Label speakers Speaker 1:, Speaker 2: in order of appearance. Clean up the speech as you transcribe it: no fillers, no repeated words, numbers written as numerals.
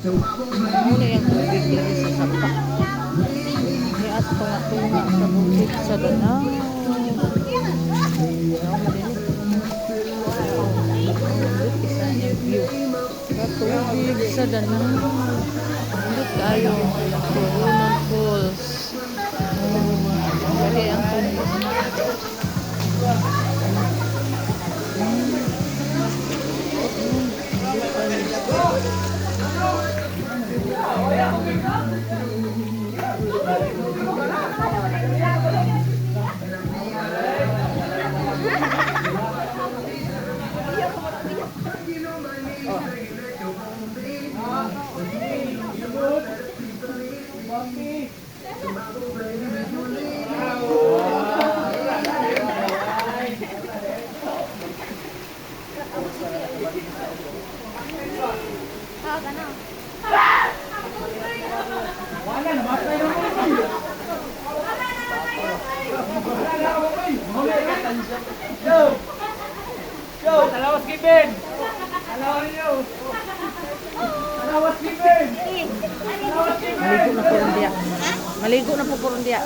Speaker 1: Muna yung tubig diri sa sapa. Ni at tunga-tunga sa bukid sa Danau. Danau madinis. Isa yung view. Sa tubig sa Danau. Ulit tayo. Coronal Falls. Dali ang tubig.
Speaker 2: Alawas Kevin! Alawas nyo! Alawas Kevin!
Speaker 1: Maligo na po ron diya. Maligo na po ron diya.